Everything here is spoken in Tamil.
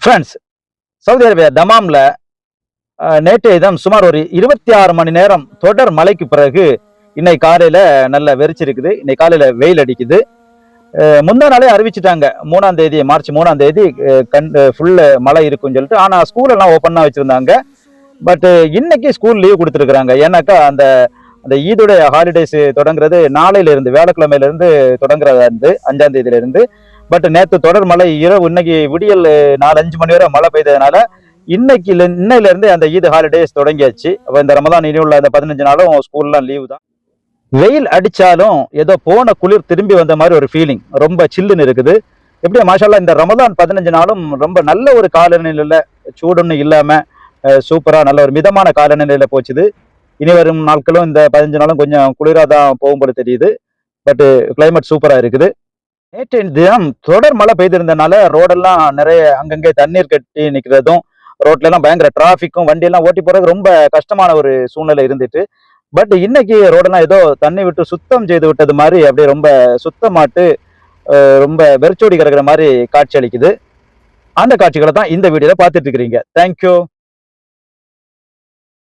பிரான்ஸ் சவுதி அரேபியா தமாம்ல நேற்றைய தினம் சுமார் ஒரு 26 மணி நேரம் தொடர் மழைக்கு பிறகு இன்னைக்கு காலையில நல்ல வெறிச்சிருக்குது. இன்னைக்கு காலையில வெயில் அடிக்குது. முந்தா நாளே அறிவிச்சுட்டாங்க 3ஆம் தேதி மார்ச் 3ஆம் தேதி ஃபுல்லு மழை இருக்குன்னு சொல்லிட்டு. ஆனா ஸ்கூல் எல்லாம் ஓப்பன் தான் வச்சிருந்தாங்க. பட் இன்னைக்கு ஸ்கூல் லீவ் கொடுத்துருக்குறாங்க. ஏன்னாக்கா அந்த அந்த ஈதுடைய ஹாலிடேஸ் தொடங்குறது நாளையில இருந்து, வியாழக்கிழமையில இருந்து தொடங்குறதா இருந்து 5ஆம் தேதியில இருந்து. பட் நேற்று தொடர் மழை இரவு, இன்னைக்கு விடியல் 4-5 மணி வரை மழை பெய்ததுனால இன்னையில இருந்து அந்த ஈத் ஹாலிடேஸ் தொடங்கியாச்சு. அப்ப இந்த ரமதான் இனி உள்ள அந்த 15 நாளும் ஸ்கூல்லாம் லீவு தான். வெயில் அடிச்சாலும் ஏதோ போன குளிர் திரும்பி வந்த மாதிரி ஒரு ஃபீலிங், ரொம்ப சில்லுன்னு இருக்குது. எப்படியா மாஷால்லா இந்த ரமதான் 15 நாளும் ரொம்ப நல்ல ஒரு காலநிலையில, சூடுன்னு இல்லாம சூப்பரா நல்ல ஒரு மிதமான காலநிலையில போச்சுது. இனி வரும் நாட்களும் இந்த 15 நாளும் கொஞ்சம் குளிரா தான் போகும்போது தெரியுது. பட் கிளைமேட் சூப்பரா இருக்குது. நேற்றைய தினம் தொடர் மழை பெய்திருந்தனால ரோடெல்லாம் நிறைய அங்கங்கே தண்ணீர் கட்டி நிற்கிறதும், ரோட்ல எல்லாம் பயங்கர டிராபிக்கும், வண்டி எல்லாம் ஓட்டி போறது ரொம்ப கஷ்டமான ஒரு சூழ்நிலை இருந்துட்டு. பட் இன்னைக்கு ரோடெல்லாம் ஏதோ தண்ணி விட்டு சுத்தம் செய்து விட்டது மாதிரி, அப்படியே ரொம்ப சுத்தமாட்டு ரொம்ப வெறிச்சோடி கிடக்குற மாதிரி காட்சி அளிக்குது. அந்த காட்சிகளை தான் இந்த வீடியோல பார்த்துட்டு இருக்கிறீங்க. தேங்க்யூ.